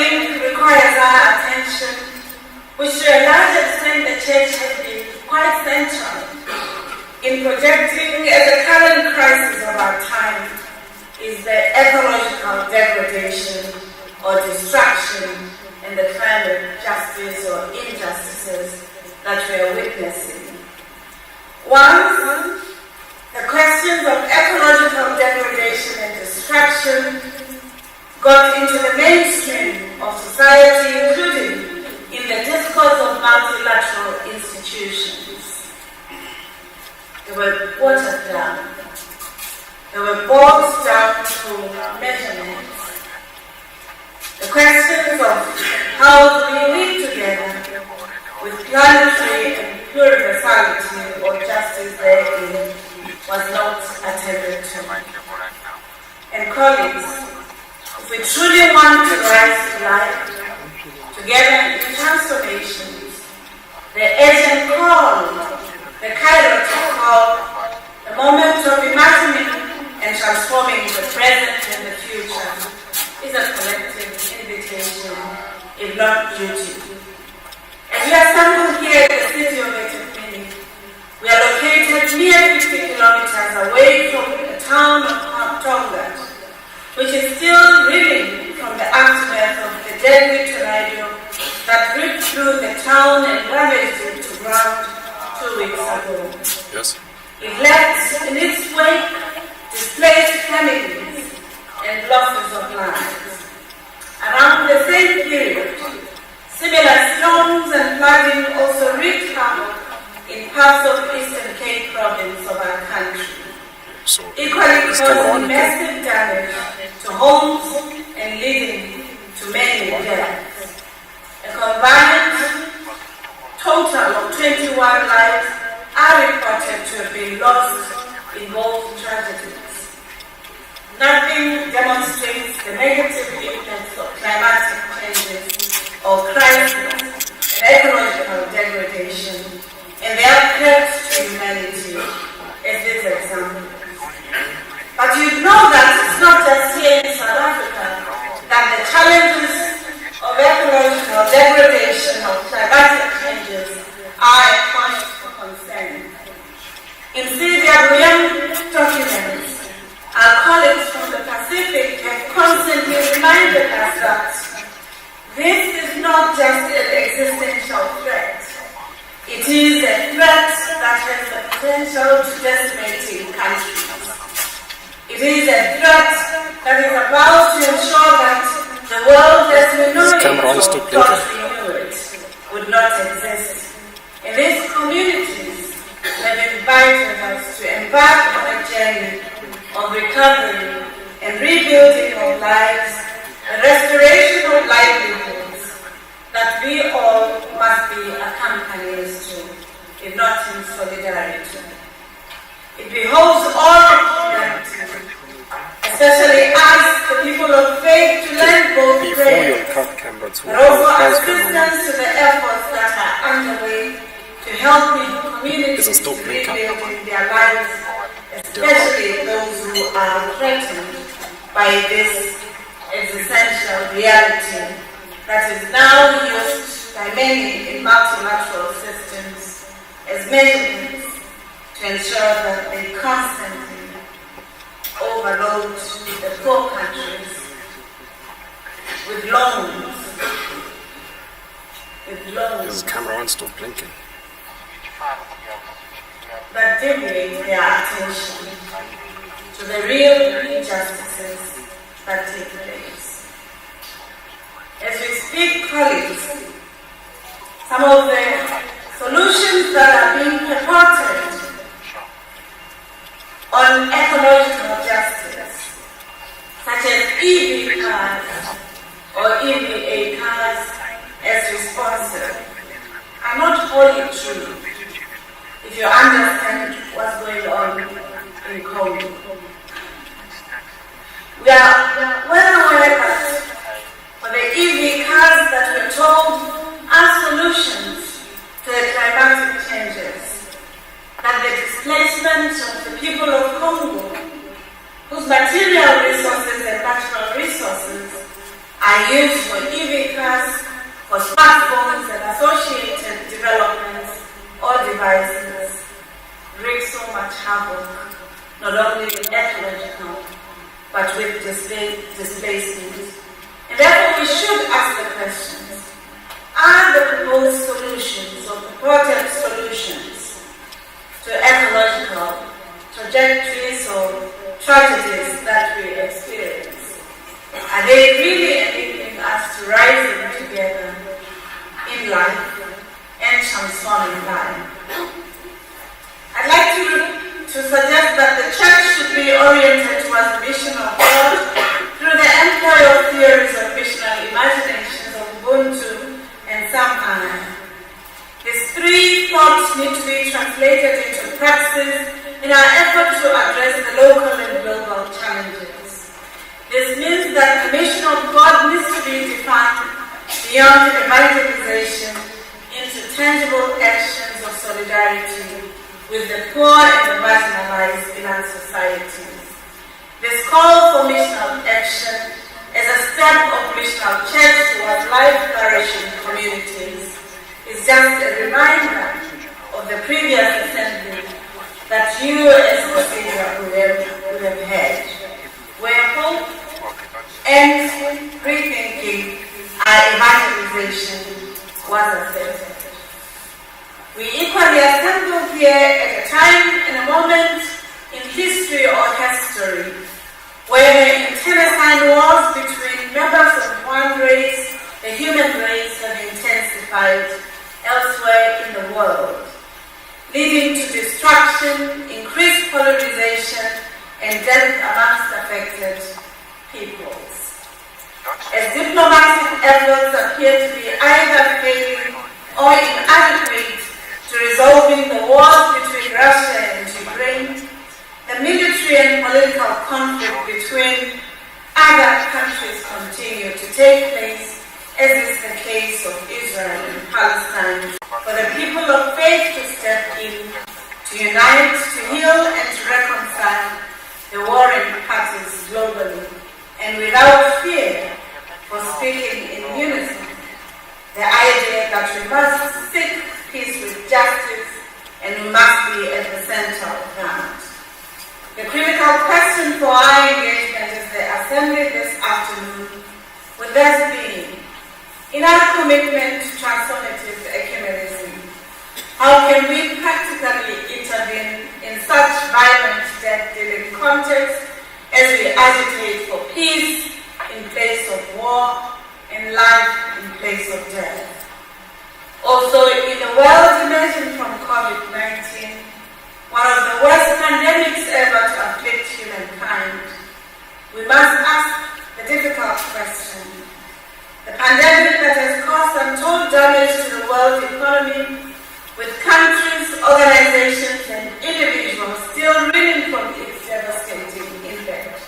think requires our attention, which to a large extent the Church has been quite central in projecting as a current crisis of our time, is the ecological degradation or destruction and the climate justice or injustices that we are witnessing. Once the questions of ecological degradation and destruction got into the mainstream of society, including in the discourse of multilateral institutions, they were watered down. They were boiled down to measurements. The questions of how we live together with planetary and pluriversality or justice therein was not attended to. And colleagues, if we truly want to rise to life together in transformations, the urgent call, the kairos call, the moment of imagining and transforming the present and the future is a collective invitation, if not duty. As we are standing here in the city of Etupiñana, we are located near 50 kilometers away from the town of Tonga, which is still reeling from the aftermath of the deadly tornado that ripped through the town and ravaged it to ground 2 weeks ago. Yes. It left in its wake displaced families and losses of lives. Around the same period, similar storms and flooding also wreaked havoc in parts of Eastern Cape province of our country, equally causing massive damage to homes and leading to many deaths. A combined total of 21 lives are reported to have been lost in both tragedies. Nothing demonstrates the negative impacts of climatic changes or crisis and ecological degradation and their threat to humanity as this example. But you know that it's not just here in South Africa that the challenges of ecological degradation or climatic changes are a cause for concern. In CWM documents, our colleagues from the Pacific have constantly reminded us that this is not just an existential threat. It is a threat that has the potential to decimate countries. It is a threat that is about to ensure that the world as we know it or thought we knew it would not exist. And these communities have invited us to embark on a journey of recovery and rebuilding of lives, the restoration of livelihoods that we all must be accompanies to, if not in solidarity. It behoves all of humanity, especially us, the people of faith, to lend both praise, but also assistance to the efforts that are underway to help communities rebuilding their lives, especially those who are threatened by this existential reality that is now used by many in multilateral systems as measurements to ensure that they constantly overload the poor countries with loans. Is the camera on? Stop blinking. That deviate their attention to the real injustices that take place. As we speak, colleagues, some of the solutions that are being purported on ecological justice, such as EV cars or EVA cars as responsive, are not wholly true if you understand what's going on in Congo. We are well aware that for the EV cars that we're told are solutions to the climatic changes, that the displacement of the people of Congo, whose material resources and natural resources are used for EV but with displacement. And therefore we should ask the questions, are the proposed solutions or purported solutions to ecological trajectories or tragedies that we experience, are they really enabling us to rise together in life and transforming life? I'd like to suggest that the church should be oriented towards the mission of God through the employ of theories of missional imaginations of Ubuntu and Sampana. These three thoughts need to be translated into praxis in our effort to address the local and global challenges. This means that the mission of God needs to be defined beyond evangelization into tangible actions of solidarity with the poor and the marginalized in our societies. This call for missional action as a step of missional church towards life-flourishing communities is just a reminder of the previous assembly that you as the Savior would have had, where hope and rethinking our evangelization was accepted. We equally assembled here at a time and a moment in history or history where the internecine wars between members of one race, the human race, have intensified elsewhere in the world, leading to destruction, increased polarization, and death amongst affected peoples. As diplomatic efforts appear to be either failing or inadequate to resolving the wars between Russia and Ukraine, the military and political conflict between other countries continue to take place, as is the case of Israel and Palestine, for the people of faith to step in, to unite, to heal, and to reconcile the warring parties globally, and without fear, for speaking in unison, the idea that we must seek peace with justice and we must be at the center of that. The critical question for our engagement as the Assembly this afternoon would thus be, in our commitment to transformative ecumenism, how can we practically intervene in such violent death-dealing context as we agitate for peace in place of war and life in place of death? Also, in a world emerging from COVID-19, one of the worst pandemics ever to afflict humankind, we must ask the difficult question. The pandemic that has caused untold damage to the world economy, with countries, organizations, and individuals still reeling from its devastating impact.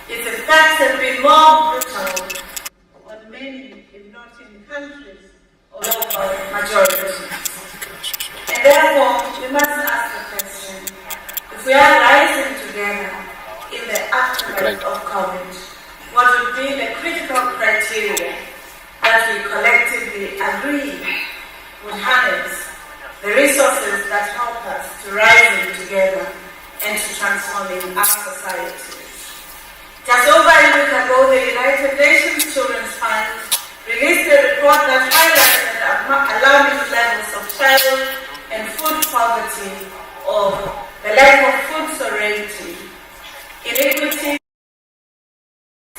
Its effects have been more brutal on many, if not in countries, or local majorities. And therefore, we must ask the question, if we are rising together in the aftermath of COVID, what would be the critical criteria that we collectively agree would harness the resources that help us to rise together and to transforming our societies? Just over a week ago, the United Nations Children's Fund released a report that highlighted alarming levels of child and food poverty, or the lack of food sovereignty, inequity,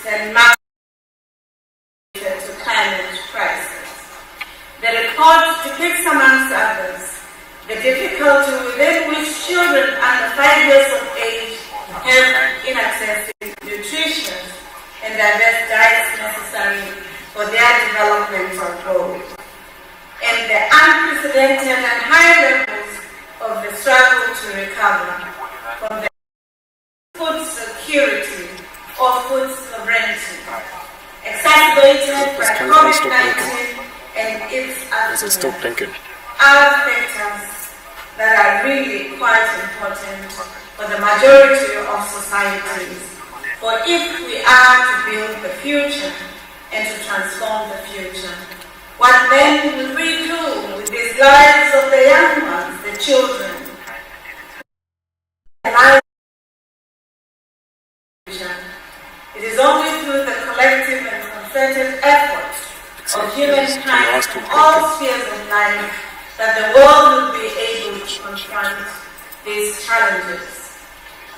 and mass to climate crisis. The report depicts, amongst others, the difficulty within which children under 5 years of age have inaccessible nutrition and diverse diets necessary for their developmental growth, and the unprecedented and high levels of the struggle to recover from the food security or food sovereignty, exacerbated by COVID-19 and its aftermath, are factors that are really quite important for the majority of societies. For if we are to build the future and to transform the future, what then will we do with these lives of the young ones, the children? The lives of the future humankind from all spheres of life, that the world will be able to confront these challenges.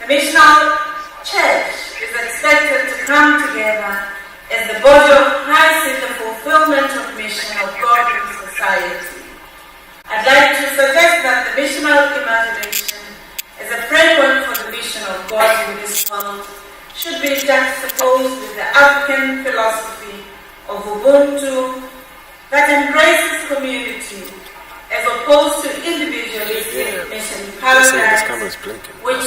The missional church is expected to come together as the body of Christ in the fulfillment of mission of God in society. I'd like to suggest that the missional imagination as a framework for the mission of God in this world should be juxtaposed with the African philosophy of Ubuntu that embraces community as opposed to individualistic mission paradigms which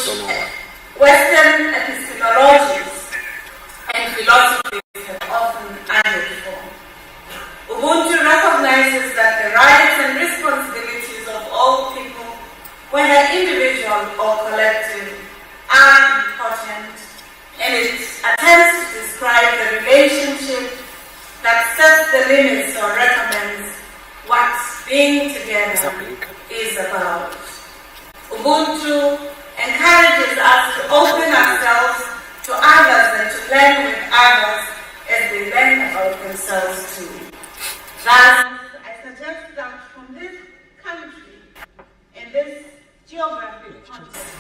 Western epistemologies and philosophies have often argued for. Ubuntu recognizes that the rights and responsibilities of all people, whether individual or collective, are important, and it attempts to describe the relationship that sets the limits or recommends what being together is about. Ubuntu encourages us to open ourselves to others and to learn with others as they learn about themselves too. Thus, I suggest that from this country, in this geographic context,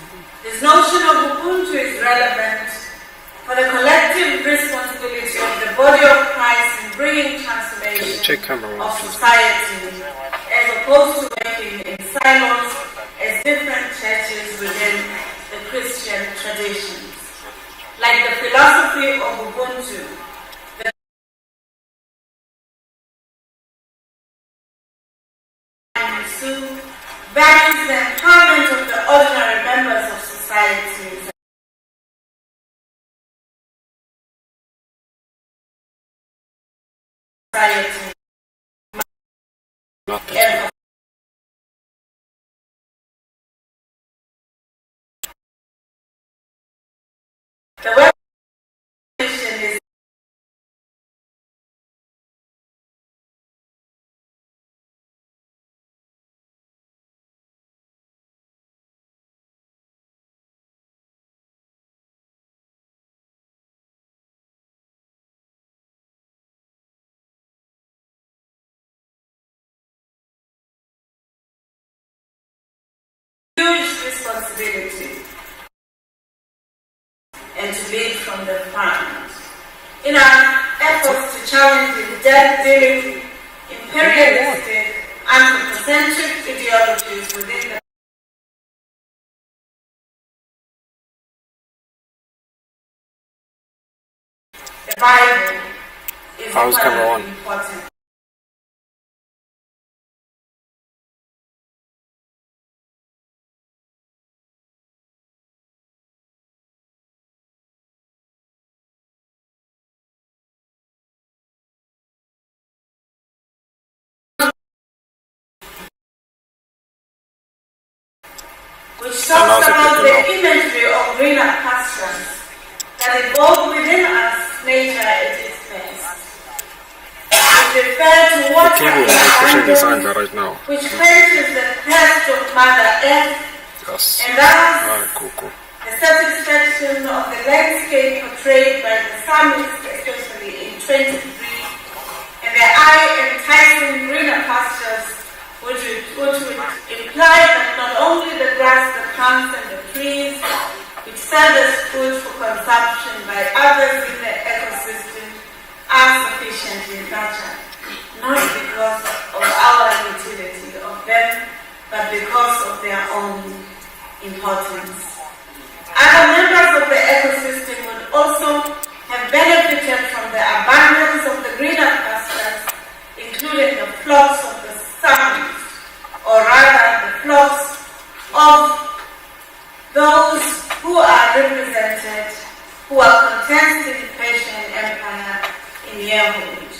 this notion of Ubuntu is relevant for the collective responsibility of the body of Christ in bringing transformation of society, as opposed to working in silos as different churches within the Christian traditions. Like the philosophy of Ubuntu, values the empowerment of the ordinary members of society. The web is huge responsibility and to lead from the front. In our efforts to challenge the debt-dealing, imperialistic, anthropocentric ideologies within the Bible is equally important. Which talks about the imagery of greener pastures that evolve within us, nature at its best. It refers to water in abundance, which quenches the thirst of Mother Earth, and thus the satisfaction of the landscape portrayed by the psalmist, especially in 23, and the eye-enticing greener pastures, which would imply that not only the grass, the plants, and the trees, which serve as food for consumption by others in the ecosystem, are sufficiently nurtured, not because of our utility of them, but because of their own importance. Other members of the ecosystem would also have benefited from the abundance of the greener pastures, including the flocks of the sun, or rather the flocks of those who are represented, who are contesting Persian Empire in Yehud.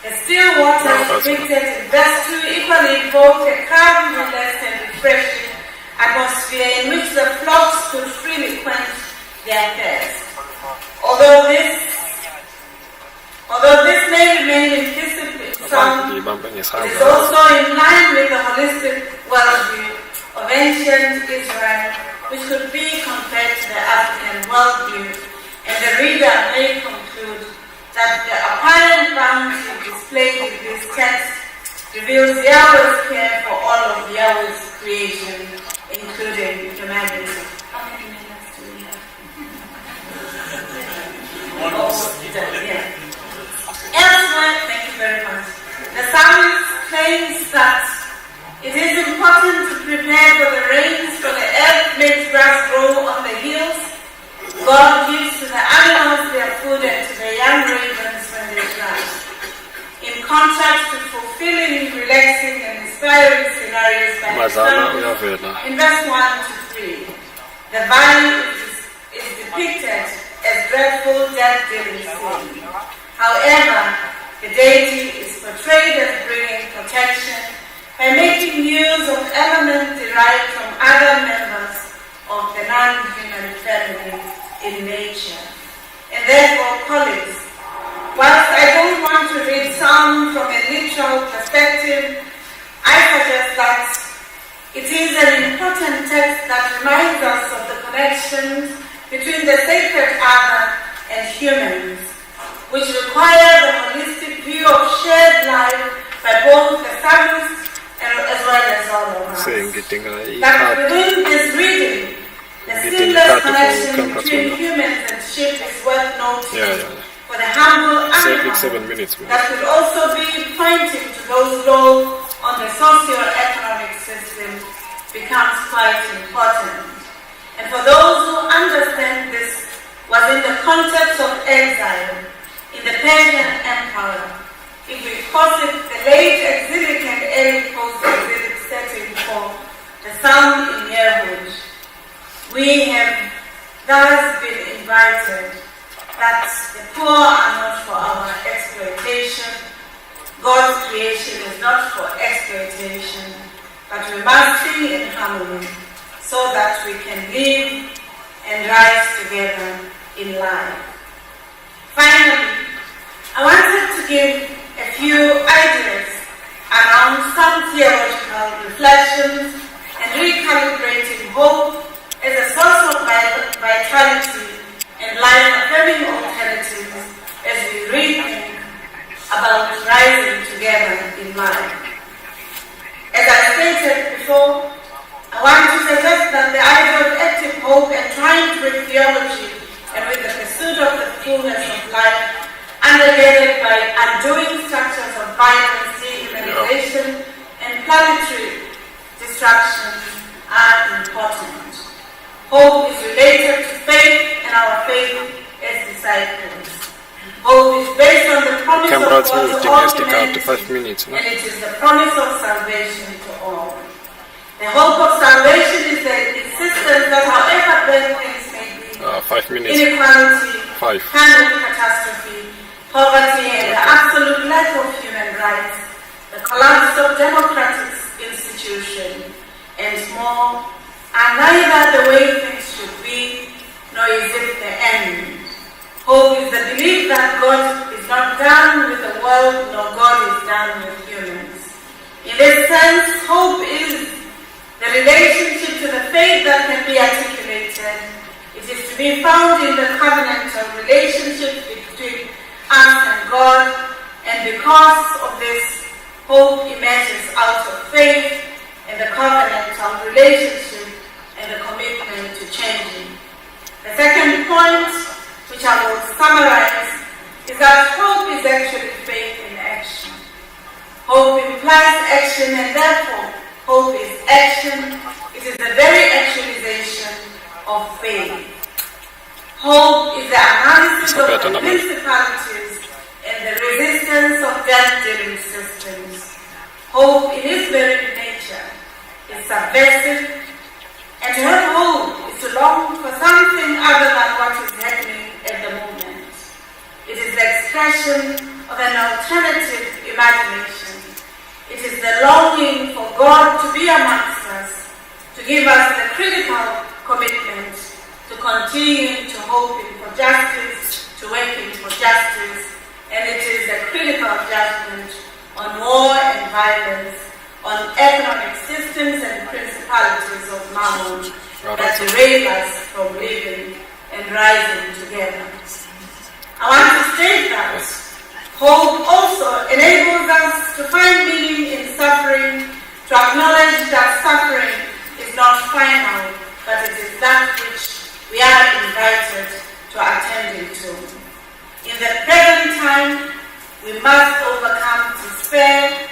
The still waters depicted in verse 2 equally evoke a calm, relaxed, and refreshing atmosphere in which the flocks could freely quench their thirst. Although this may remain implicit in some, it is also in line with the holistic worldview of ancient Israel, which could be compared to the African worldview, and the reader may conclude that the apparent bounty displayed in this text reveals Yahweh's care for all of Yahweh's creation, including humanity. How many minutes do we have? Elsewhere, thank you very much. The psalmist claims that it is important to prepare for the rains, for the earth makes grass grow on the hills. God gives to the animals their food and to the young ravens when they cry. In contrast to fulfilling, relaxing, and inspiring scenarios by example, in verse 1 to 3, the valley is depicted as dreadful death-dealing sin. However, the deity is portrayed as bringing protection by making use of elements derived from other members of the non-human family in nature. And therefore, colleagues, whilst I don't want to read Psalm from a literal perspective, I suggest that it is an important text that reminds us of the connections between the sacred other and humans, which require the holistic view of shared life by both the psalmist and as well as all of us. That within this reading, the seamless connection between humans and sheep is worth noting for the humble animal that could also be pointing to those low on the socio-economic system becomes quite important. And for those who understand this was in the context of exile in the Persian Empire, if we posit the late exilic and early post-exilic setting for the Psalm in Yehud, we have thus been invited that the poor are not for our exploitation, God's creation is not for exploitation, but we must sing in harmony so that we can live and rise together in life. Finally, I wanted to give a few ideas around some theological reflections and recalibrating hope as a source of vitality and life-affirming alternatives as we rethink about rising together in life. As I stated before, I want to suggest that the idea of active hope and trying with theology and with the pursuit of the fullness of life undergirded by undoing structures of violence, dehumanization, and planetary destruction are important. Hope is related to faith and our faith as disciples. Hope is based on the promise of God to all humanity, and it is the promise of salvation to all. The hope of salvation is the insistence that however bad things may be, inequality, climate catastrophe, poverty, and the absolute lack of human rights, the collapse of democratic institutions, and more, are neither the way things should be, nor is it the end. Hope is the belief that God is not done with the world, nor God is done with humans. In this sense, hope is the relationship to the faith that can be articulated. It is to be found in the covenantal relationship between us and God, and because of this, hope emerges out of faith and the covenantal relationship and the commitment to changing. The second point, which I will summarize, is that hope is actually faith in action. Hope implies action, and therefore hope is action. It is the very actualization of faith. Hope is the analysis of the principalities and the resistance of death-dealing systems. Hope in its very nature is subversive, and to have hope is to long for something other than what is happening at the moment. It is the expression of an alternative imagination. It is the longing for God to be amongst us, to give us the critical commitment to continue to hoping for justice, to working for justice, and it is the critical judgment on war and violence, on economic systems and principalities of mammon that derail us from living and rising together. I want to state that hope also enables us to find meaning in suffering, to acknowledge that suffering is not final, but it is that which we are invited to attend to. In the present time, we must overcome despair.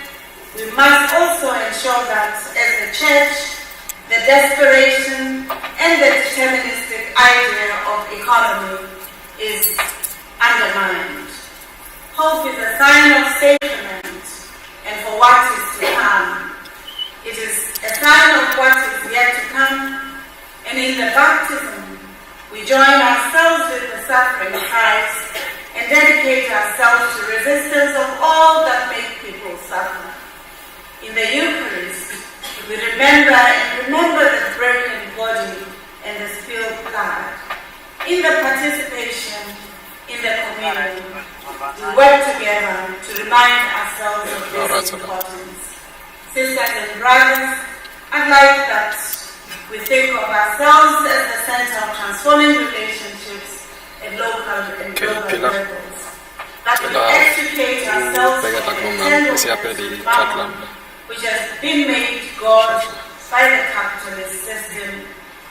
We must also ensure that as a church, the desperation and the deterministic idea of economy is undermined. Hope is a sign of safety and for what is to come. It is a sign of what is yet to come, and in the baptism, we join ourselves with the suffering Christ and dedicate ourselves to resistance of all that make people suffer. In the Eucharist, we remember the broken body and the spilled blood. In the participation in the communion, we work together to remind ourselves of this importance. Sisters and brothers, I'd like that we think of ourselves as the center of transforming relationships at local and global levels. That we extricate ourselves from the entanglement which has been made God by the capitalist system.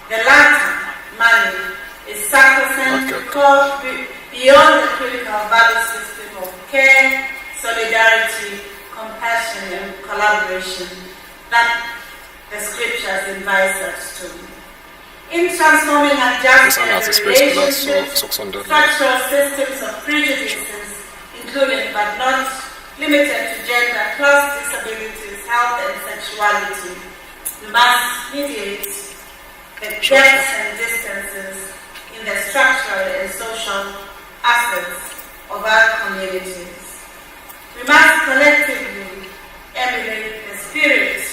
The latter, money, is sacrosanct because beyond the critical value system of care, solidarity, compassion, and collaboration that the scriptures invite us to. In transforming unjust relationships, structural systems of prejudices, including but not limited to gender, class, disabilities, health, and sexuality, we must mediate the gaps and distances in the structural and social aspects of our communities. We must collectively emulate the spirit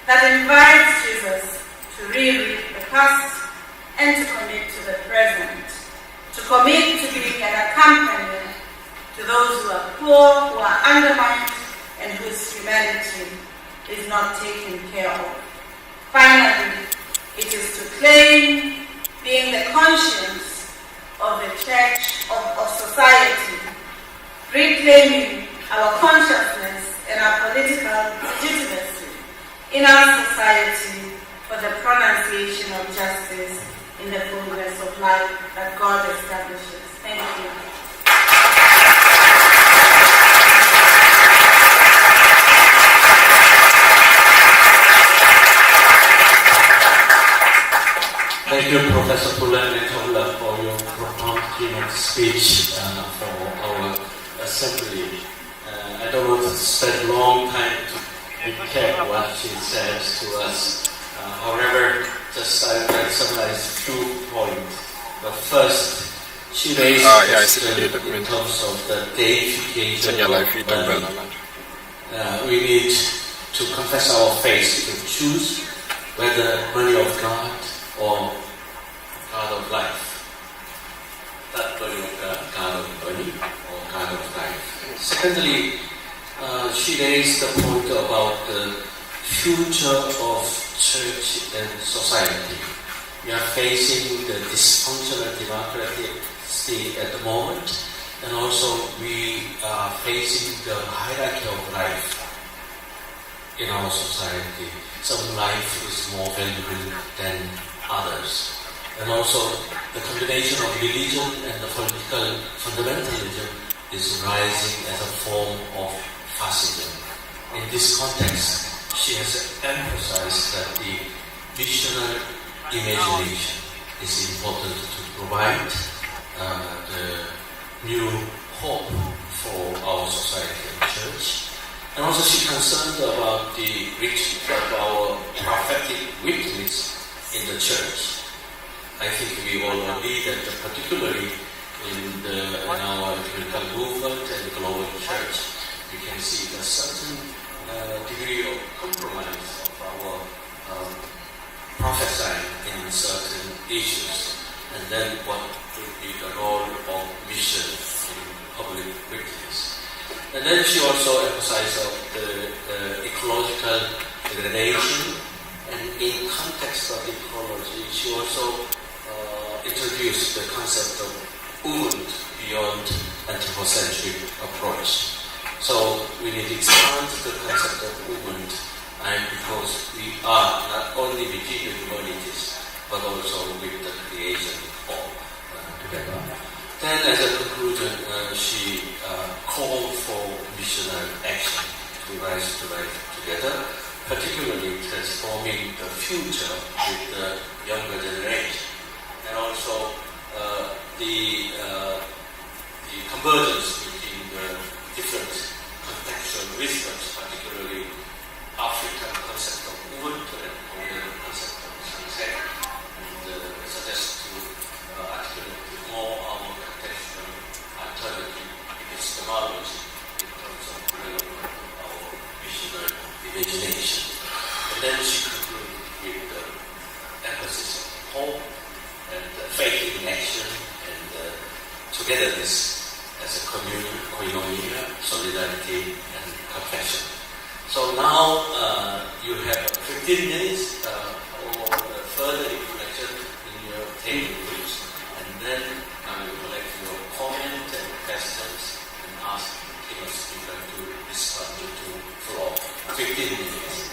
that invites Jesus to reread the past and to commit to the present, to commit to being an accompaniment to those who are poor, who are undermined, and whose humanity is not taken care of. Finally, it is to claim being the conscience of the church, of society, reclaiming our consciousness and our political legitimacy in our society for the pronunciation of justice in the fullness of life that God establishes. Thank you. Thank you, Professor Pulan Netola, for your profound keynote speech for our assembly. I don't want to spend a long time to recap what she says to us. However, just I will summarize 2 points. But first, she raised in terms of the deification of money. We need to confess our faith to choose whether money of God or God of life. That money of God of money, or God of life. Secondly, she raised the point about the future of church and society. We are facing the dysfunctional democracy at the moment, and also we are facing the hierarchy of life in our society. Some life is more valuable than others. And also the combination of religion and the political fundamentalism is rising as a form of fascism. In this context, she has emphasized that the visionary imagination is important to provide the new hope for our society and church. And also she's concerned about the richness of our prophetic witness in the church. I think we all agree that particularly in our ecumenical movement and the global church, we can see a certain degree of compromise of our prophesying in certain issues. And then what would be the role of mission in public witness. And then she also emphasized the ecological degradation. And in context of ecology, she also introduced the concept of wound beyond anthropocentric approach. So we need to expand the concept of movement, and because we are not only within the humanities, but also with the creation all together. Then as a conclusion, she called for missionary action to rise to life together, particularly transforming the future with the younger generation, and also the convergence between the different contextual wisdoms, particularly African concept of Ubuntu and Oriental concept of sunset, and suggest to articulate more our contextual alternative epistemology in terms of development of our visionary imagination. And then she concluded with the emphasis on hope and faith in action and togetherness as a communion, koinonia, solidarity, and compassion. So now you have 15 minutes for further information in your table groups, and then I will collect your comments and questions and ask the speaker to respond to floor. 15 minutes.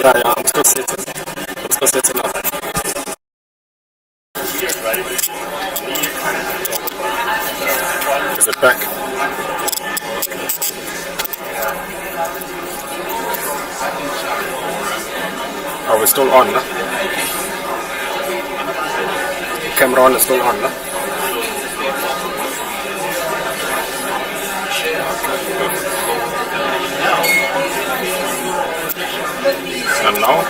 Ja, uns passiert es noch. Is it back? Oh, we're still on, no? Camera on is still on, no? And now?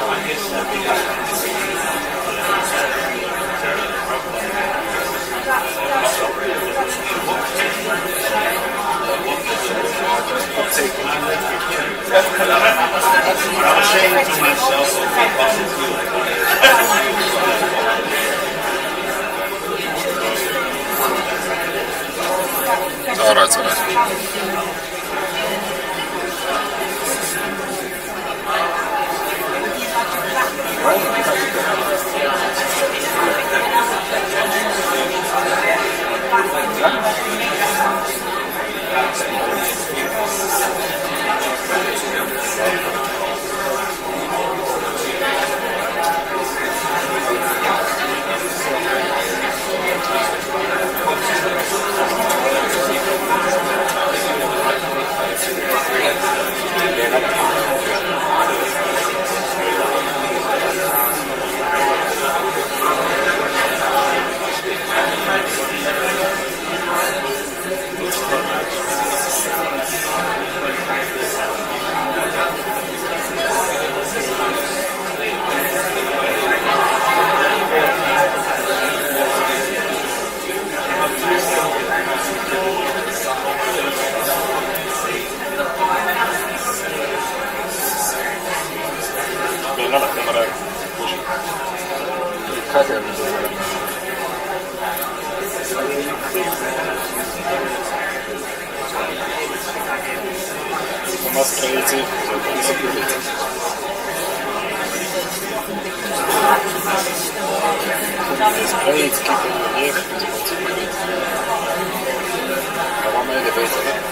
I guess I'm ashamed to myself of my Alright, alright. Must creative, disability. Great, keeping the neck responsibility. I want my elevator.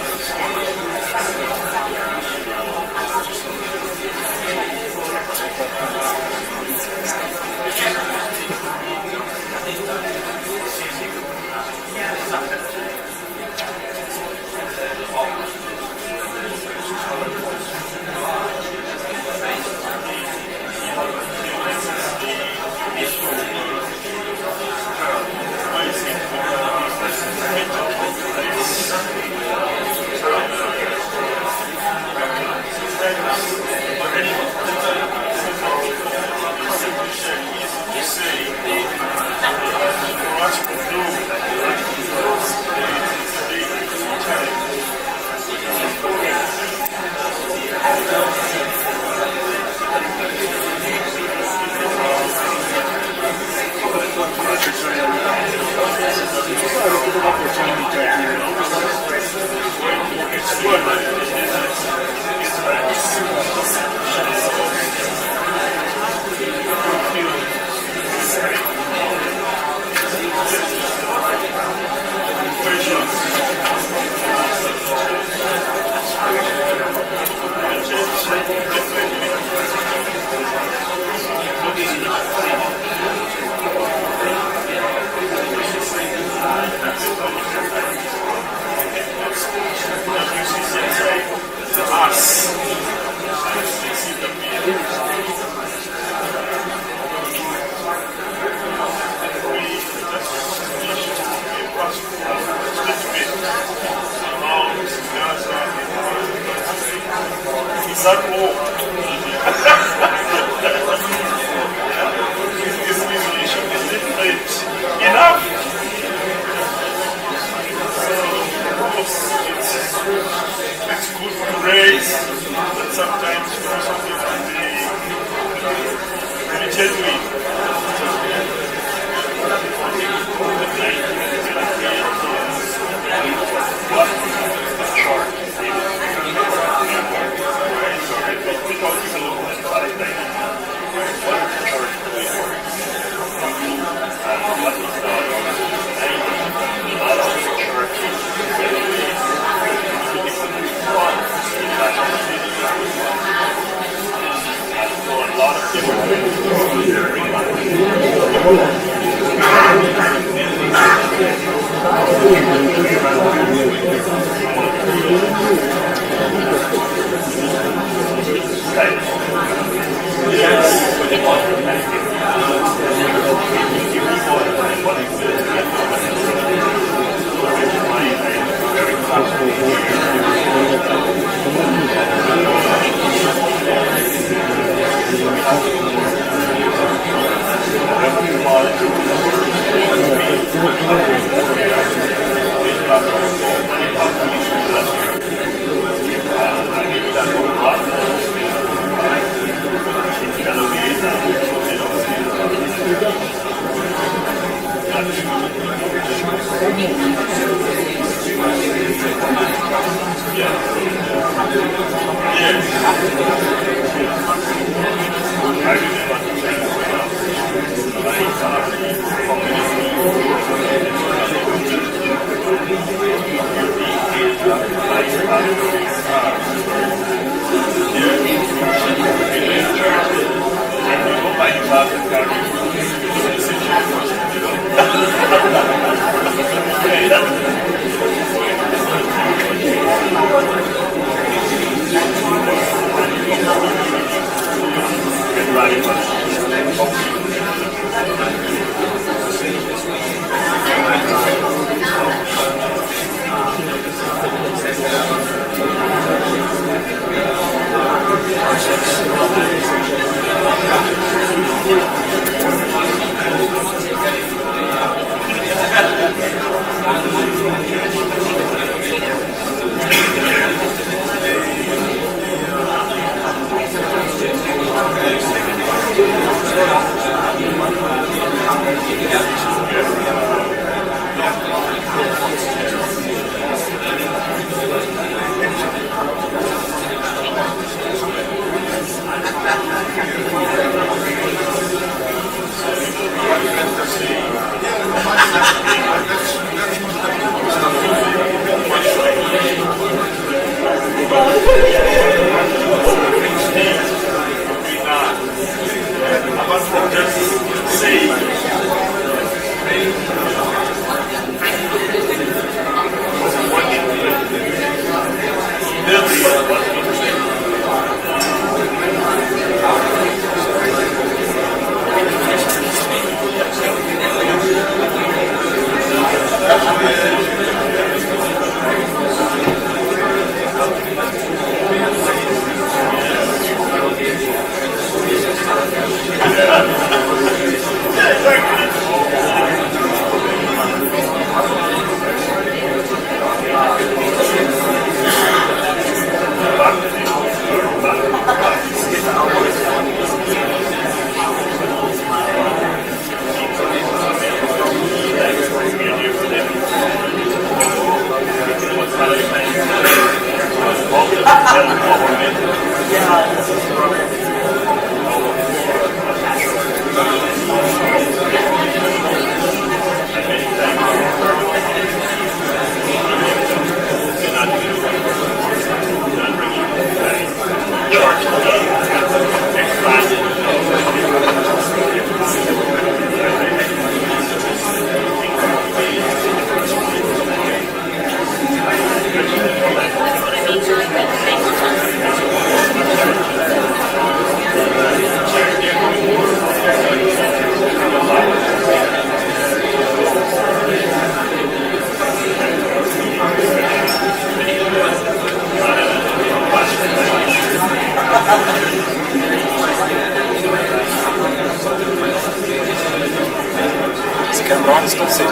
Cameron is not safe.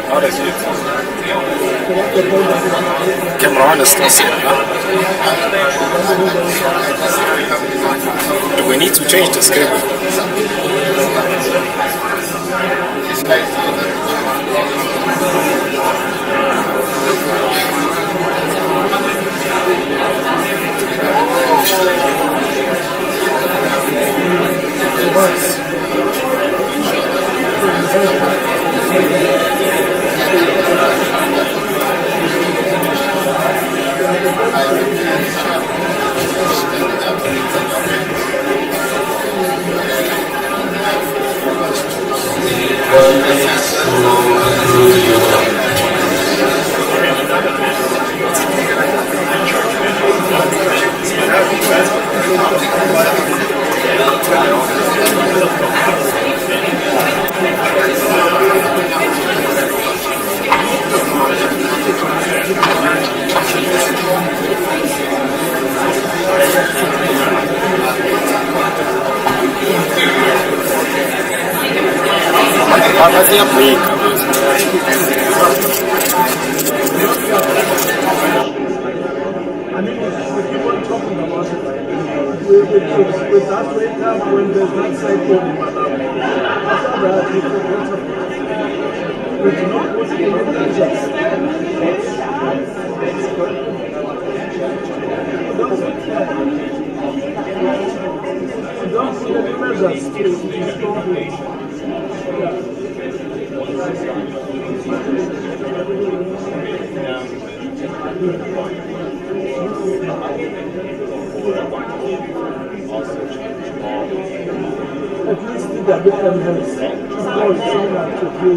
Oh, that's it. Cameron is still safe, huh? Do we need to change the schedule? Hadi yapmayın. With that later when there's not cyclone in Madam. After that, we do not put in any Don't see the measures to restore it. At least the CWM has more similar to do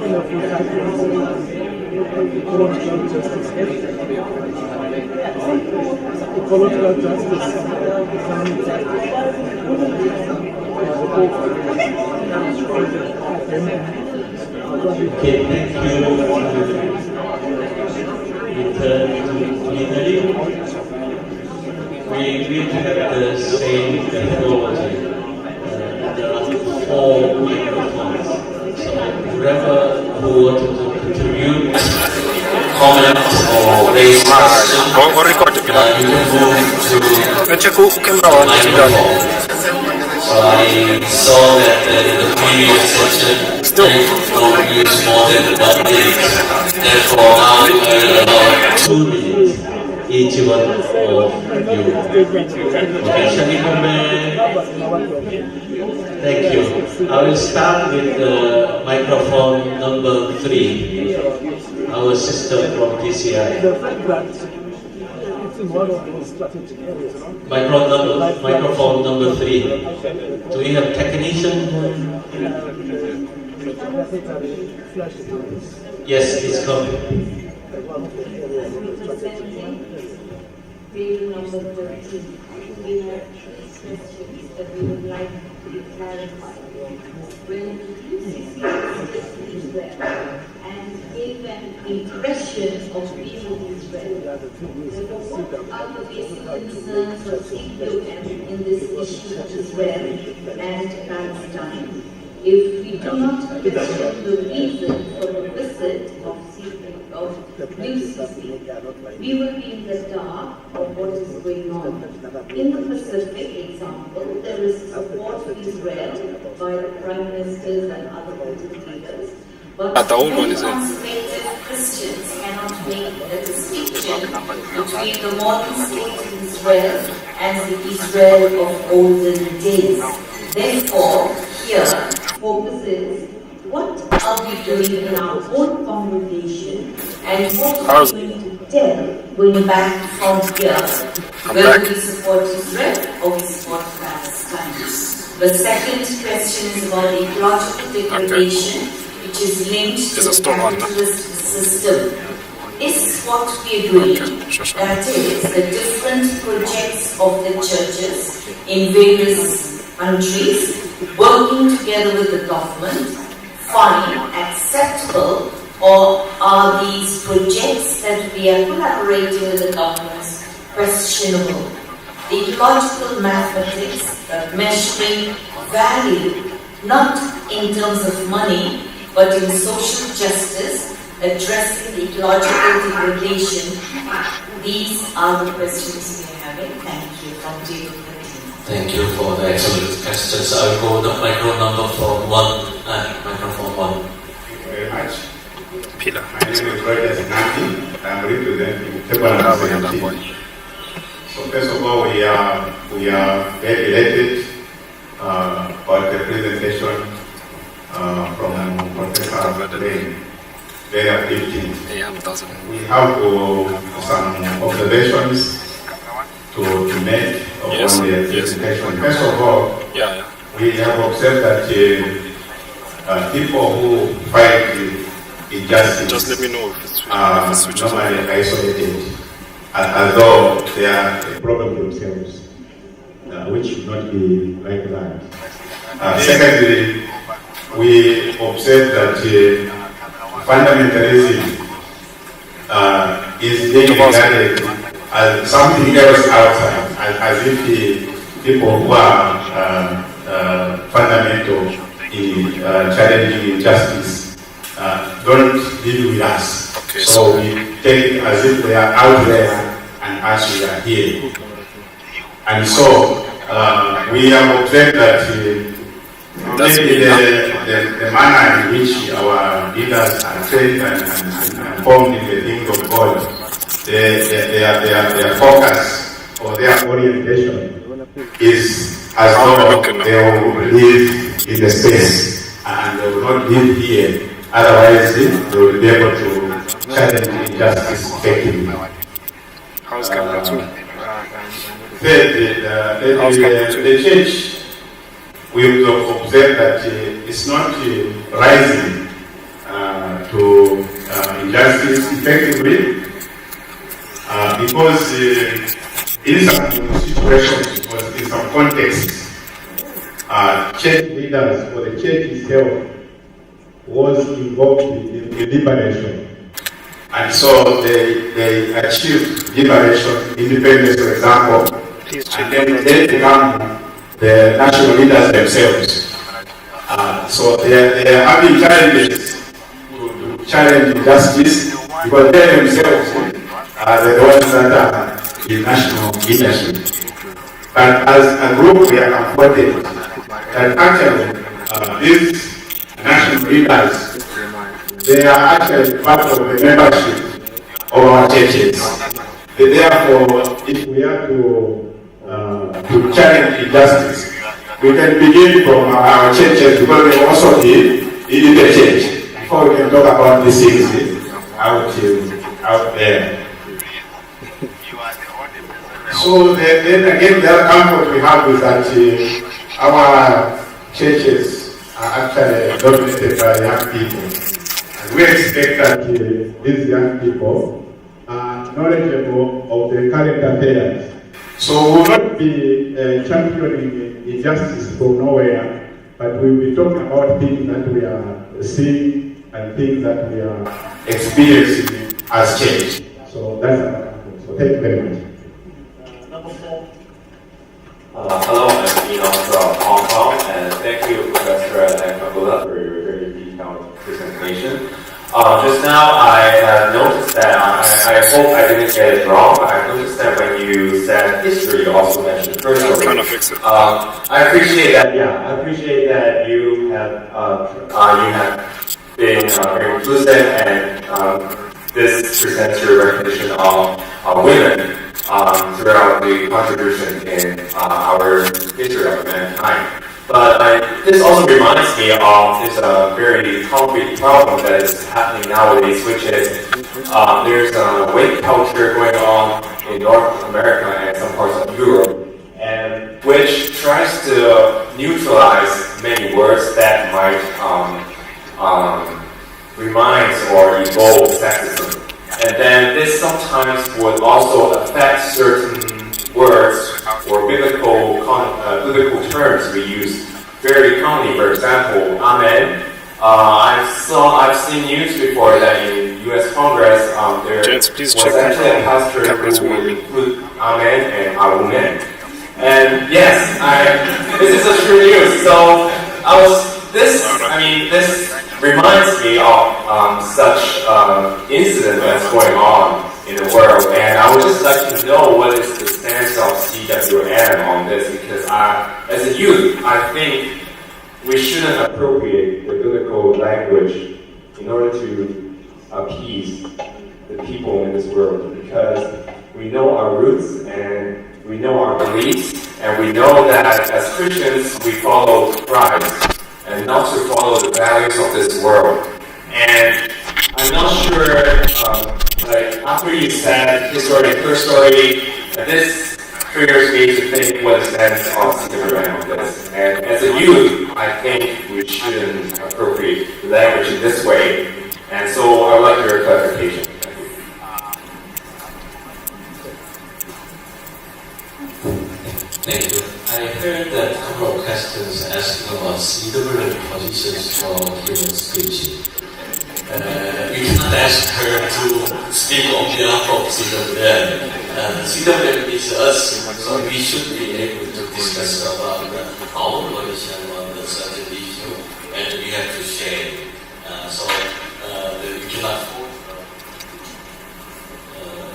in a few countries. Ecological justice. Ecological justice. Okay, thank you. Return to plenary. We will have the same methodology. There are 4 microphones. So whoever who wanted to contribute, comment or raise questions, you can move to the microphone. So I saw that in the previous session, don't use more than 1 minute. Therefore, now I will allow 2 minutes each one of you. Okay, shall we come back? Thank you. I will start with microphone number 3. Our sister from PCI. The fact that it's in one of those strategic areas, no? Microphone number 3. Do we have technician? Yes, it's coming. Page number 13, we have 3 questions that we would like to clarify. When UCC Israel and gave an impression of being Israel, what are the basic concerns of CWM in this issue of Israel and Palestine? If we do not question the reason for the visit of UCC, we will be in the dark of what is going on. In the Pacific example, there is support for Israel by the prime ministers and other political leaders. But many conservative Christians cannot make a distinction between the modern state of Israel and the Israel of olden days. Therefore, here, focus is what are we doing in our own congregation and what are we going to tell going back from here, whether we support Israel or we support Palestine. The second question is about the ecological degradation, which is linked to the capitalist system. Is what we are doing, that is, the different projects of the churches in various countries, working together with the government, fine, acceptable, or are these projects that we are collaborating with the governments questionable? The ecological mathematics, measuring value, not in terms of money, but in social justice, addressing the ecological degradation. These are the questions we are having. Thank you. From table 13. Thank you for the excellent questions. I will go the microphone 1. Microphone 1. Thank you very much. My name is Roger Zinati. I'm representing Table 17. So first of all, we are very elated about the presentation from Professor Lane. Very uplifting. We have some observations to make on the presentation. First of all, we have observed that people who fight injustice Just let me know if it's normally isolated, as though they are a problem themselves, which should not be like that. Secondly, we observe that fundamentalism is being regarded as something else outside, as if the people who are fundamental in challenging injustice don't deal with us. Okay, so we take it as if they are out there and us we are here. And so we have observed that maybe the manner in which our leaders are trained and formed in the things of God their focus or their orientation is as though they will live in the space and they will not live here. Otherwise, they will be able to challenge injustice effectively. How's Capital 2? The church, we have observed that it's not rising to injustice effectively because in some situations, in some contexts, church leaders or the church itself was involved in liberation. And so they achieved liberation, independence, for example, and then they become the national leaders themselves. So they are having challenges to challenge injustice because they themselves are the ones that are in national leadership. But as a group, we are comforted that actually these national leaders, they are actually part of the membership of our churches. Therefore, if we are to challenge injustice, we can begin from our churches because we also live in the church before we can talk about these things out there. So then again, the other comfort we have is that our churches are actually dominated by young people. We expect that these young people are knowledgeable of the current affairs. So we will not be championing injustice from nowhere, but we will be talking about things that we are seeing and things that we are experiencing as change. So that's our comfort. So thank you very much. Number 4. Hello, I'm Eno from Hong Kong, and thank you, Professor Nakabula, for your very detailed presentation. Just now, I have noticed that, I hope I didn't get it wrong, but I noticed that when you said history, you also mentioned first story. Trying to fix it. I appreciate that, I appreciate that you have been very inclusive, and this presents your recognition of women throughout the contribution in our history of mankind. But this also reminds me of this very concrete problem that is happening nowadays, which is there's a weight culture going on in North America and some parts of Europe, and which tries to neutralize many words that might remind or evoke sexism. And then this sometimes would also affect certain words or biblical terms we use very commonly. For example, amen. I've seen news before that in U.S. Congress there was actually a pastor who would include amen and amen. And yes, this is a true news. So this reminds me of such incident that's going on in the world, and I would just like to know what is the stance of CWM on this, because as a youth, I think we shouldn't appropriate the biblical language in order to appease the people in this world, because we know our roots and we know our beliefs, and we know that as Christians we follow Christ and not to follow the values of this world. And I'm not sure, after you said history, first story, this triggers me to think what is sense of CWM on this. And as a youth, I think we shouldn't appropriate language in this way. And so I would like your clarification. Thank you. I heard that a couple of questions asking about CWM positions for human speech. You cannot ask her to speak on behalf of CWM. CWM is us, so we should be able to discuss about our position on the certain issue, and we have to share. You cannot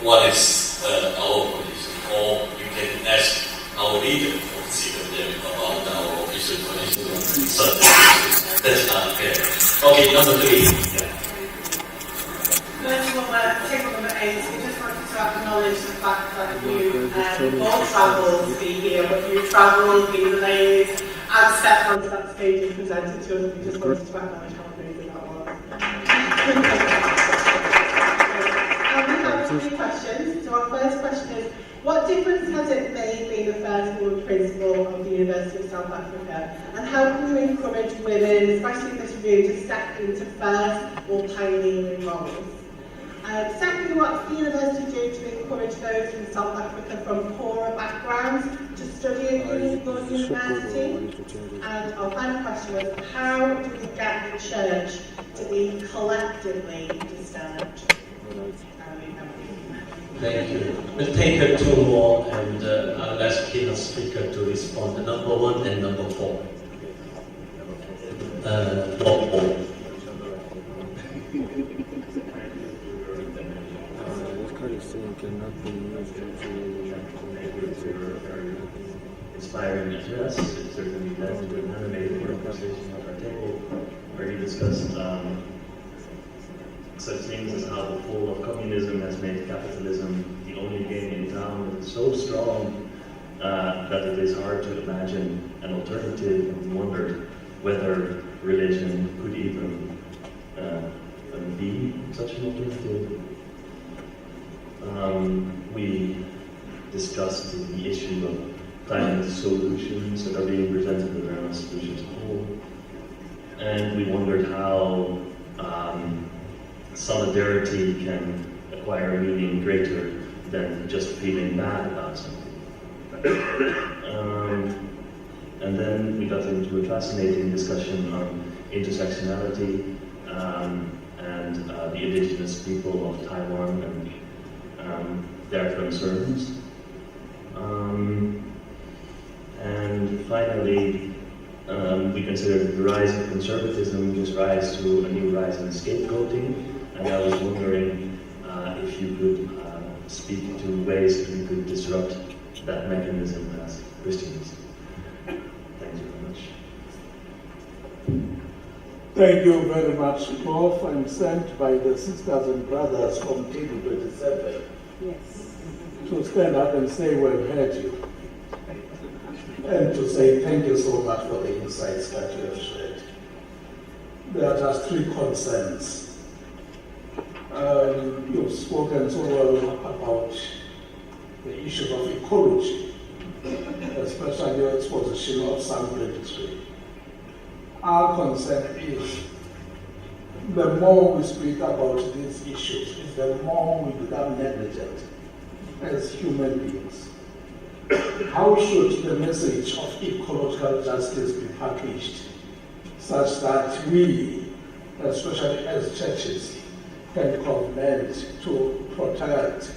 what is our position, or you can ask our leader of CWM about our official position on certain issues. That's not fair. Okay, number 3. Table number 8, we just want to to acknowledge the fact that you all travelled to be here, but you travelled, been delayed, and stepped onto that stage and presented to us. We just wanted to acknowledge how amazing that was. And we have 3 questions. So our first question is, what difference has it made being the first woman principal of the University of South Africa? And how can you encourage women, especially in this review, to step into first or pioneering roles? Secondly, what's the university doing to encourage those in South Africa from poorer backgrounds to study at your university? And our final question was, how do we get the church to be collectively disturbed? Thank you. We'll take 2 more and I'll ask the speaker to respond. Number 1 and number 4. Inspiring address. It certainly led to an animated conversation at our table where he discussed such things as how the fall of communism has made capitalism the only game in town that is so strong that it is hard to imagine an alternative, and wondered whether religion could even be such an alternative. We discussed the issue of climate solutions that are being presented around solutions hole, and we wondered how solidarity can acquire a meaning greater than just feeling bad about something. And then we got into a fascinating discussion on intersectionality and the indigenous people of Taiwan and their concerns. And finally, we considered the rise of conservatism gives rise to a new rise in scapegoating. And I was wondering if you could speak to ways that we could disrupt that mechanism as Christians. Thank you very much. Thank you very much, Prof. I'm sent by the sisters and brothers from Table 27 to stand up and say we've heard you, and to say thank you so much for the insights that you have shared. There are just 3 concerns. You've spoken so well about the issue of ecology, especially your exposition of Psalm 23. Our concern is the more we speak about these issues, is the more we become negligent as human beings. How should the message of ecological justice be packaged such that we, especially as churches, can covenant to protect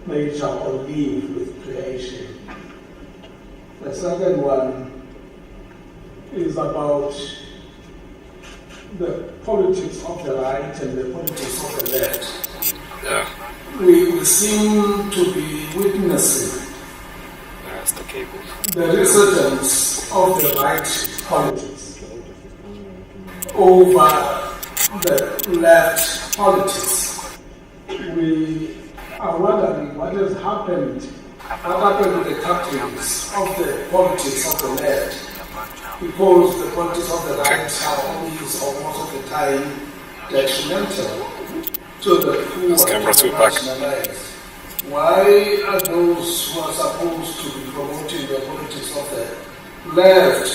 nature or live with creation? The second one is about the politics of the right and the politics of the left. We seem to be witnessing the resurgence of the right politics over the left politics. We are wondering what has happened, to the captains of the politics of the left, because the politics of the right are always, or most of the time, detrimental to the poor and marginalized. Why are those who are supposed to be promoting the politics of the left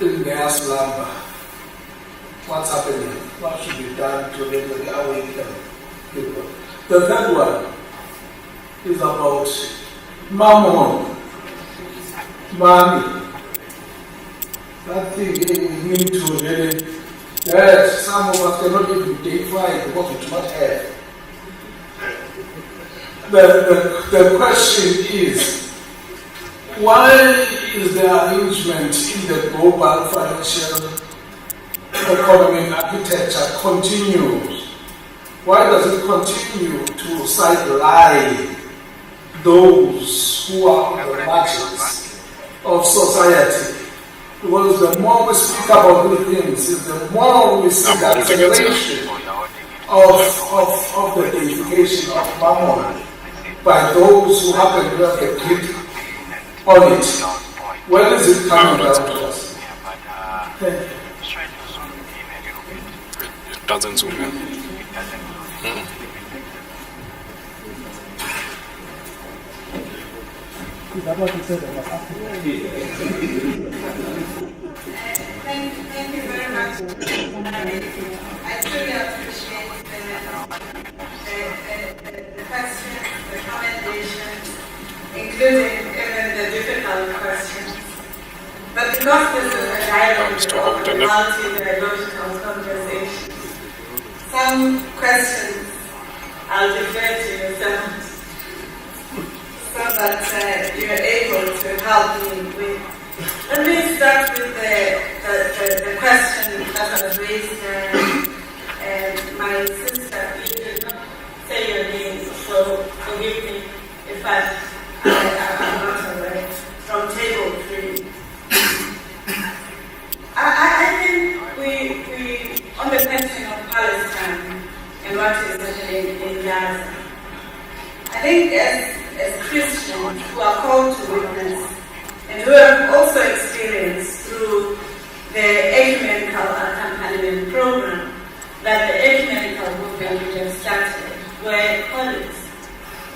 in their slumber? What's happening? What should be done to really awaken people? The third one is about mammon, money. That thing we need to really, that some of us cannot even identify because we do not have. The question is, why is the arrangement in the global financial economic architecture continues? Why does it continue to sideline those who are on the margins of society? Because the more we speak about these things, is the more we see the acceleration of the deification of Mammon by those who happen to have the grip on it. When is it coming down to us? Thank you. It doesn't zoom in. Thank you very much. I truly appreciate the questions, the commendations, including even the difficult questions. But because this is a dialogue of multi-dialogical conversation, some questions I'll defer to yourselves so that you're able to help me with. Let me start with the question that was raised. My sister, you did not say your name, so forgive me if I'm not aware. From table 3. I think we on the question of Palestine and what is happening in Gaza, I think as Christians who are called to witness and who have also experienced through the ecumenical accompaniment program that the ecumenical movement which have started, where colleagues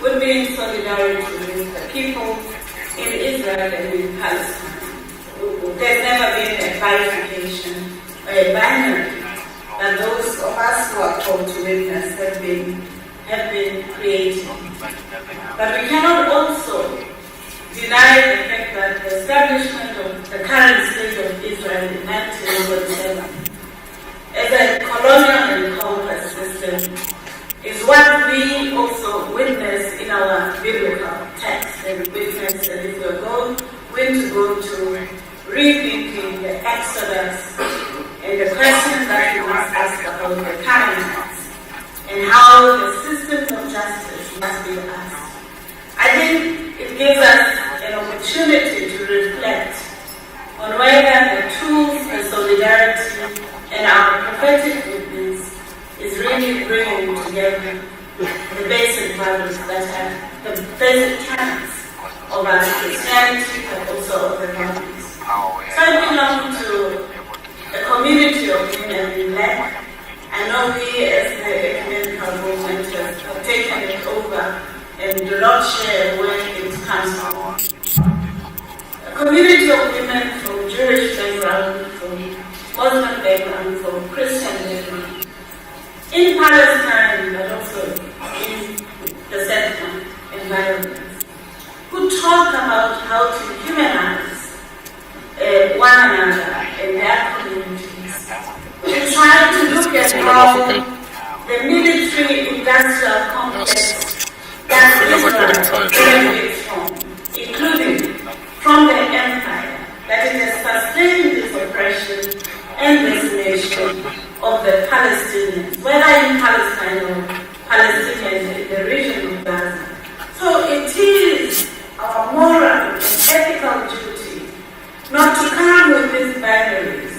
would be in solidarity with the people in Israel and in Palestine. There's never been a bifurcation or a binary that those of us who are called to witness have been creating. But we cannot also deny the fact that the establishment of the current state of Israel in 1947 as a colonial and conquest system is what we also witness in our biblical text, and witness that if we're going to go to rethinking the Exodus and the questions that we must ask about the Canaanites and how the systems of justice must be asked. I think it gives us an opportunity to reflect on whether the tools for solidarity and our prophetic witness is really bringing together the basic values that are the basic tenets of our Christianity, but also of the values. So I belong to a community of women in black. I know we as the ecumenical movement have taken it over and do not share where it comes from. A community of women from Jewish background, from Muslim background, from Christian background, in Palestine, but also in the settlement environment, who talk about how to humanize one another and their communities. We try to look at how the military-industrial complex that Israel benefits from, including from the empire, that it has sustained this oppression and decimation of the Palestinians, whether in Palestine or Palestinians in the region of Gaza. So it is our moral and ethical duty not to come with these binaries,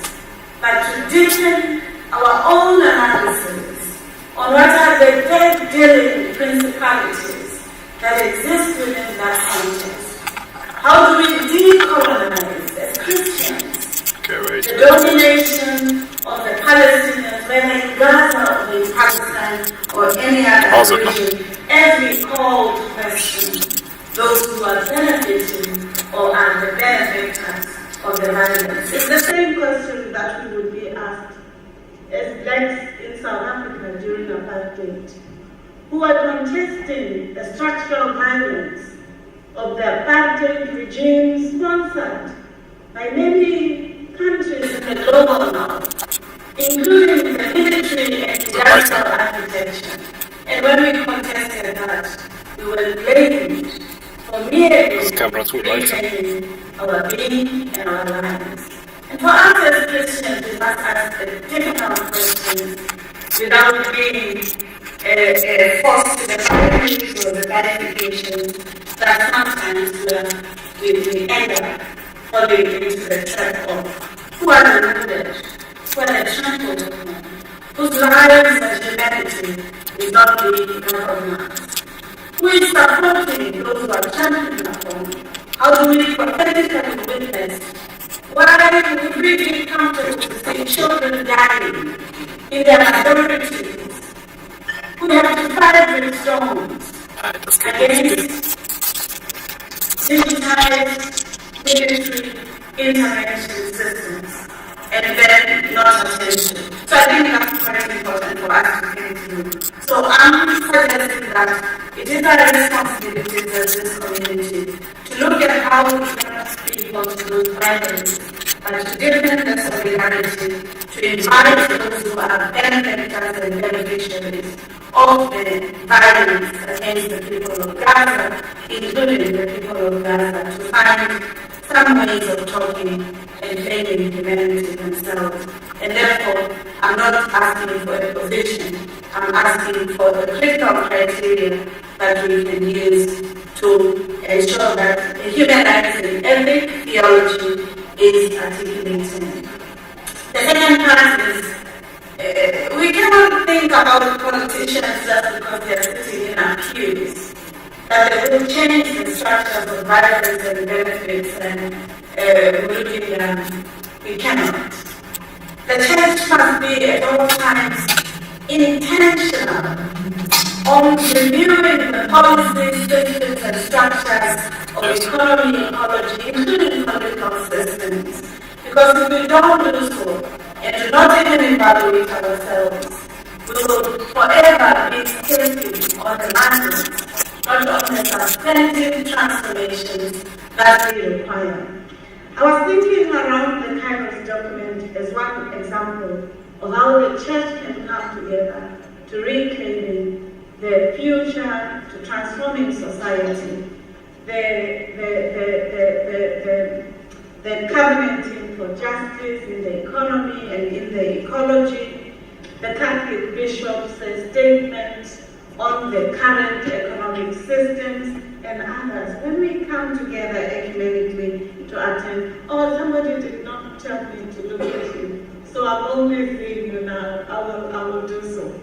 but to deepen our own analysis on what are the dead-dealing principalities that exist within that context. How do we decolonize as Christians the domination of the Palestinians, whether in Gaza or in Palestine or any other region, as we call to question those who are benefiting or are the benefactors of the violence? It's the same question that we would be asked as blacks in South Africa during apartheid, who are contesting the structural violence of the apartheid regime sponsored by many countries in the global north, including the military and industrial architecture. And when we contested that, we were blamed for merely retaining our being and our lives. And for us as Christians, we must ask the difficult questions without being forced to the boundaries or the verification that sometimes we end up falling into the trap of who are the wounded, who are the trampled upon, whose lives and humanity is not being recognized? Who is supporting those who are championing upon? How do we prophetically witness? Why would we be comfortable to see children dying in their majorities who have to fight with stones against digitized military intervention systems and then not attention? So I think that's very important for us to think through. So I'm suggesting that it is our responsibility as this community to look at how we can people to those violence, but to give them the solidarity, to invite those who are benefactors and beneficiaries of the violence against the people of Gaza, including the people of Gaza, to find some ways of talking and claiming humanity themselves. And therefore, I'm not asking for a position, I'm asking for the critical criteria that we can use to ensure that a humanizing ethic theology is articulated. The second part is, we cannot think about politicians just because they are sitting in our pews, that they will change the structures of violence and benefits and we cannot. The church must be at all times intentional on reviewing the policies, systems, and structures of economy, ecology, including political systems. Because if we don't do so, and do not even evaluate ourselves, we will forever be skating on the margins, not on the substantive transformations that we require. I was thinking around the Kairos document as one example of how the church can come together to reclaiming the future, to transforming society, the covenanting for justice in the economy and in the ecology, the Catholic bishops' statements on the current economic systems, and others. When we come together ecumenically to attend, oh, somebody did not tell me to look at you, so I'm only seeing you now, I will do so.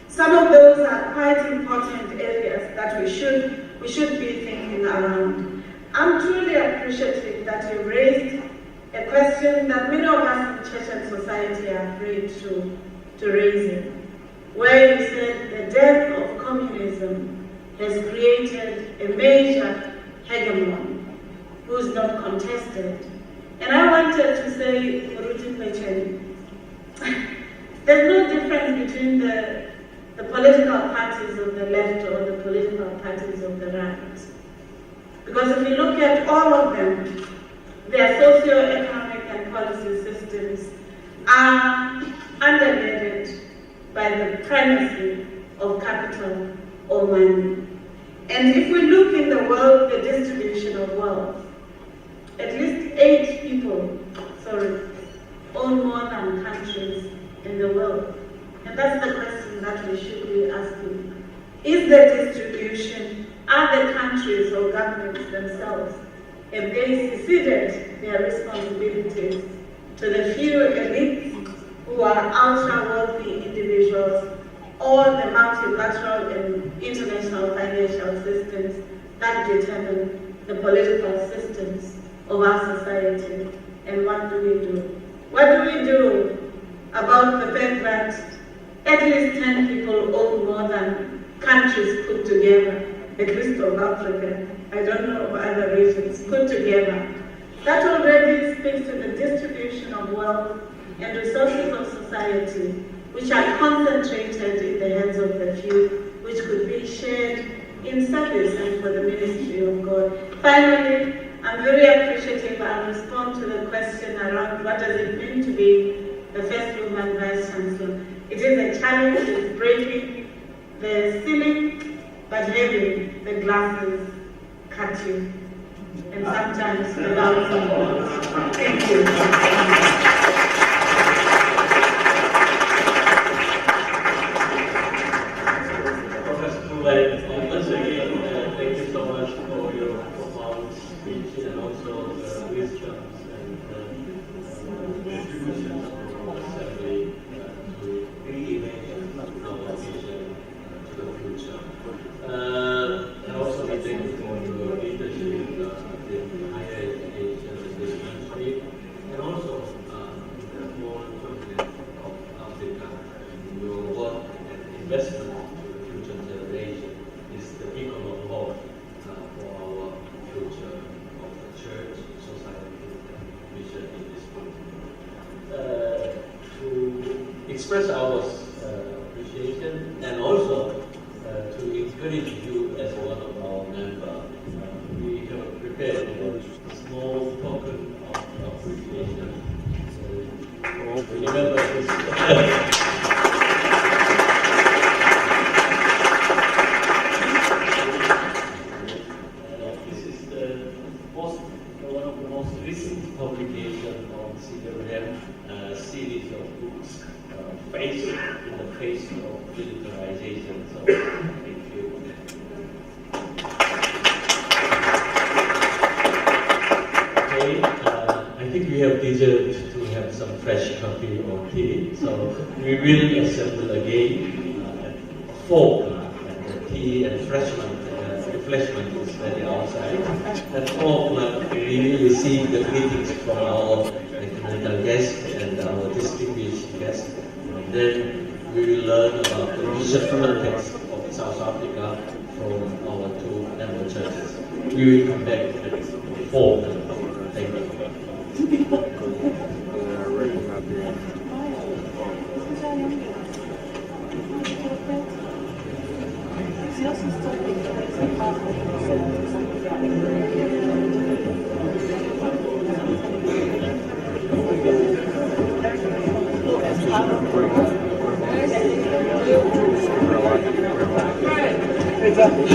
Some of those are quite important areas that we should be thinking around. I'm truly appreciative that you raised a question that many of us in church and society are afraid to raise it, where you said the death of communism has created a major hegemon who's not contested. And I wanted to say, there's no difference between the political parties of the left or the political parties of the right. Because if you look at all of them, their socio-economic and policy systems are undergirded by the primacy of capital or money. And if we look in the world, the distribution of wealth, at least 8 people, own more than countries in the world. And that's the question that we should be asking. Is the distribution, are the countries or governments themselves, have they ceded their responsibilities to the few elites who are ultra-wealthy individuals, or the multilateral and international financial systems that determine the political systems of our society? And what do we do? What do we do about the fact that at least 10 people own more than countries put together, at least of Africa, I don't know of other regions, put together? That already speaks to the distribution of wealth and resources of society, which are concentrated in the hands of the few, which could be shared in service and for the ministry of God. Finally, I'm very appreciative. I'll respond to the question around what does it mean to be the first woman Vice Chancellor. It is a challenge, it's breaking the ceiling, but having the glasses cut you, and sometimes without support. Thank you. Once again, thank you so much for your profound speech and also the wisdoms and contributions to Assembly to express our appreciation and also to encourage you as one of our members. We have prepared a small token of appreciation. Remember this. Publication on CWM series of books in the face of digitalization. So, thank you. Okay, I think we have deserved to have some fresh coffee or tea. So we will assemble again at 4 o'clock, and the tea and refreshment is ready outside. At 4 o'clock, we will receive the greetings from our continental guests and our distinguished guests. And then we will learn about the mission context of South Africa from our 2 member churches. We will come back at 4 o'clock. Thank you. Exactly.